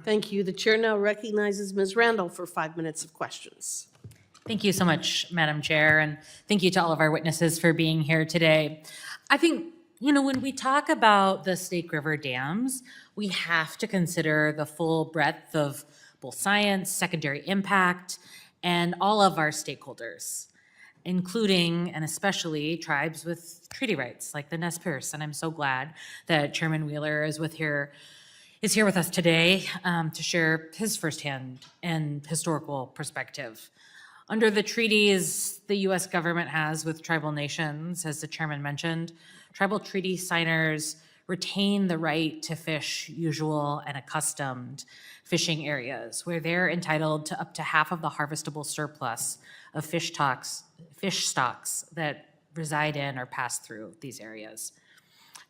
Thank you. The chair now recognizes Ms. Randall for 5 minutes of questions. Thank you so much, Madam Chair, and thank you to all of our witnesses for being here today. I think, when we talk about the Snake River dams, we have to consider the full breadth of both science, secondary impact, and all of our stakeholders, including and especially tribes with treaty rights like the Nez Perce. And I'm so glad that Chairman Wheeler is here with us today to share his firsthand and historical perspective. Under the treaties the U.S. government has with tribal nations, as the chairman mentioned, tribal treaty signers retain the right to fish usual and accustomed fishing areas, where they're entitled to up to half of the harvestable surplus of fish stocks that reside in or pass through these areas.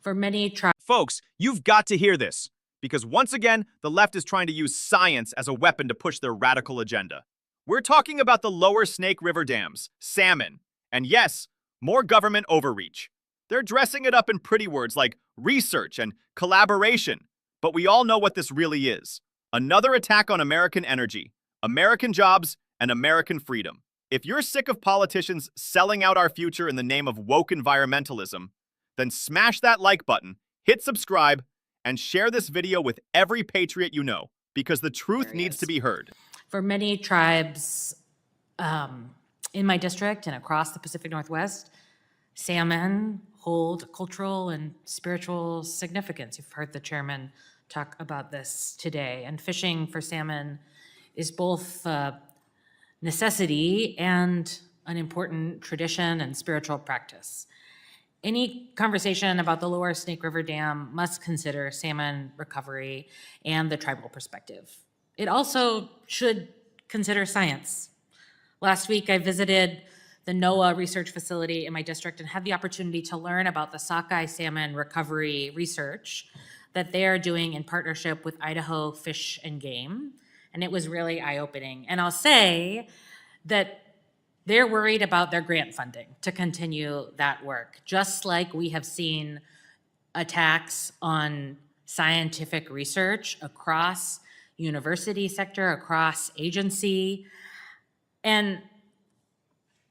For many tribes, Folks, you've got to hear this, because once again, the left is trying to use science as a weapon to push their radical agenda. We're talking about the lower Snake River dams, salmon, and yes, more government overreach. They're dressing it up in pretty words like research and collaboration, but we all know what this really is. Another attack on American energy, American jobs, and American freedom. If you're sick of politicians selling out our future in the name of woke environmentalism, then smash that like button, hit subscribe, and share this video with every patriot you know, because the truth needs to be heard. For many tribes in my district and across the Pacific Northwest, salmon hold cultural and spiritual significance. You've heard the chairman talk about this today. And fishing for salmon is both a necessity and an important tradition and spiritual practice. Any conversation about the lower Snake River Dam must consider salmon recovery and the tribal perspective. It also should consider science. Last week, I visited the NOAA research facility in my district and had the opportunity to learn about the sockeye salmon recovery research that they are doing in partnership with Idaho Fish and Game. And it was really eye-opening. And I'll say that they're worried about their grant funding to continue that work, just like we have seen attacks on scientific research across university sector, across agency. And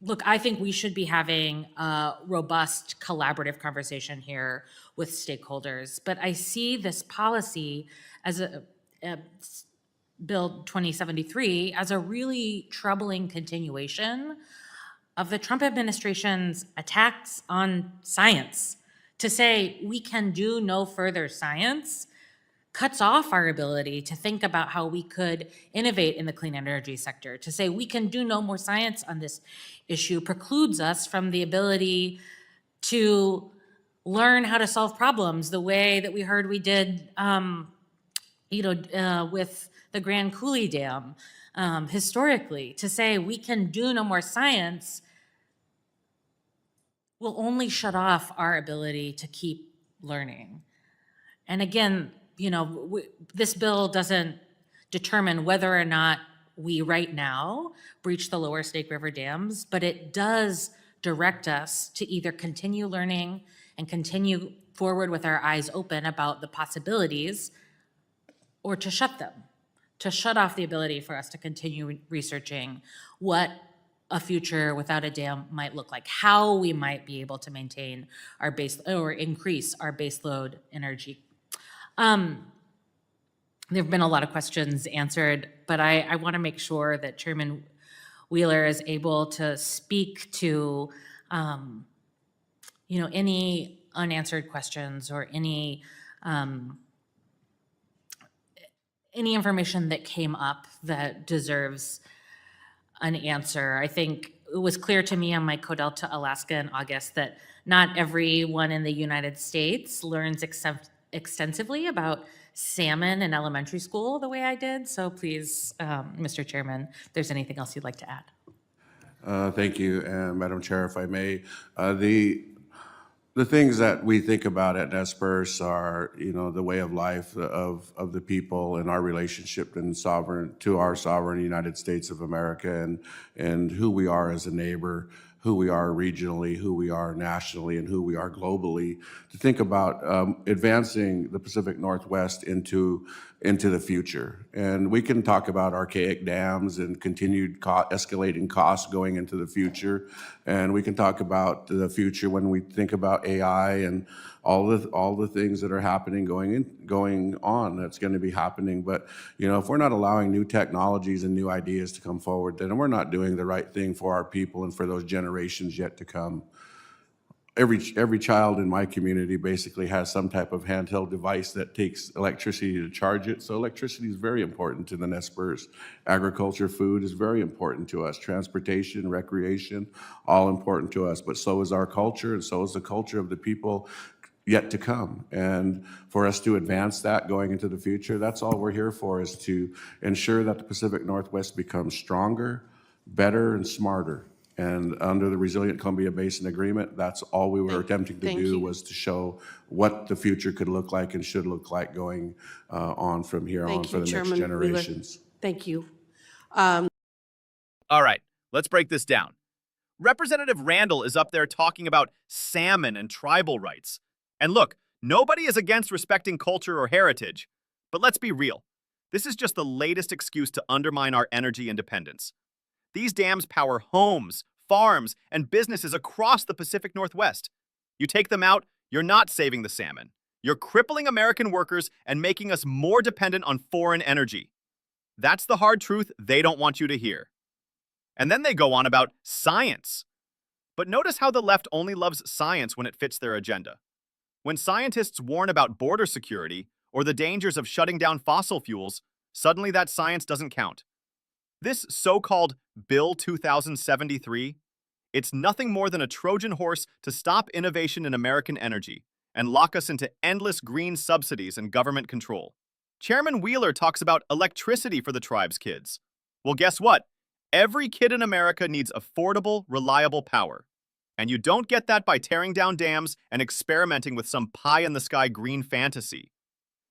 look, I think we should be having a robust collaborative conversation here with stakeholders. But I see this policy as a Bill 2073 as a really troubling continuation of the Trump administration's attacks on science. To say we can do no further science cuts off our ability to think about how we could innovate in the clean energy sector. To say we can do no more science on this issue precludes us from the ability to learn how to solve problems the way that we heard we did with the Grand Coulee Dam historically. To say we can do no more science will only shut off our ability to keep learning. And again, this bill doesn't determine whether or not we right now breach the lower Snake River dams, but it does direct us to either continue learning and continue forward with our eyes open about the possibilities, or to shut them, to shut off the ability for us to continue researching what a future without a dam might look like, how we might be able to maintain our base or increase our baseload energy. There have been a lot of questions answered, but I want to make sure that Chairman Wheeler is able to speak to, any unanswered questions or any information that came up that deserves an answer. I think it was clear to me on my Codel to Alaska in August that not everyone in the United States learns extensively about salmon in elementary school the way I did. So please, Mr. Chairman, if there's anything else you'd like to add. Thank you, Madam Chair, if I may. The things that we think about at Nez Perce are, the way of life of the people and our relationship to our sovereign United States of America, and who we are as a neighbor, who we are regionally, who we are nationally, and who we are globally. To think about advancing the Pacific Northwest into into the future. And we can talk about archaic dams and continued escalating costs going into the future. And we can talk about the future when we think about AI and all the things that are happening going on that's going to be happening. But if we're not allowing new technologies and new ideas to come forward, then we're not doing the right thing for our people and for those generations yet to come. Every child in my community basically has some type of handheld device that takes electricity to charge it. So electricity is very important to the Nez Perce. Agriculture, food is very important to us. Transportation, recreation, all important to us. But so is our culture, and so is the culture of the people yet to come. And for us to advance that going into the future, that's all we're here for, is to ensure that the Pacific Northwest becomes stronger, better, and smarter. And under the Resilient Columbia Basin Agreement, that's all we were attempting to Thank do, you. was to show what the future could look like and should look like going on from here on Thank for you, the next Chairman Wheeler. generations. Thank you. All right, let's break this down. Representative Randall is up there talking about salmon and tribal rights. And look, nobody is against respecting culture or heritage. But let's be real. This is just the latest excuse to undermine our energy independence. These dams power homes, farms, and businesses across the Pacific Northwest. You take them out, you're not saving the salmon. You're crippling American workers and making us more dependent on foreign energy. That's the hard truth they don't want you to hear. And then they go on about science. But notice how the left only loves science when it fits their agenda. When scientists warn about border security or the dangers of shutting down fossil fuels, suddenly that science doesn't count. This so-called Bill 2073, it's nothing more than a Trojan horse to stop innovation in American energy and lock us into endless green subsidies and government control. Chairman Wheeler talks about electricity for the tribe's kids. Well, guess what? Every kid in America needs affordable, reliable power. And you don't get that by tearing down dams and experimenting with some pie-in-the-sky green fantasy.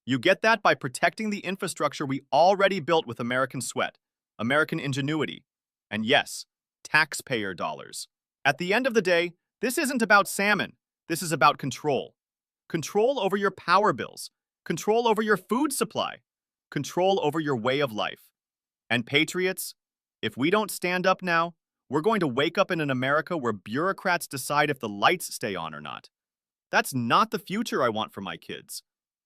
You get that by protecting the infrastructure we already built with American sweat, American ingenuity, and yes, taxpayer dollars. At the end of the day, this isn't about salmon. This is about control. Control over your power bills. Control over your food supply. Control over your way of life. And patriots, if we don't stand up now, we're going to wake up in an America where bureaucrats decide if the lights stay on or not. That's not the future I want for my kids.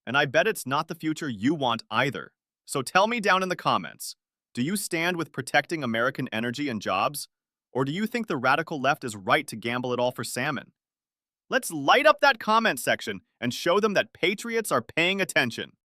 And I bet it's not the future you want either. So tell me down in the comments, do you stand with protecting American energy and jobs? Or do you think the radical left is right to gamble it all for salmon? Let's light up that comment section and show them that patriots are paying attention.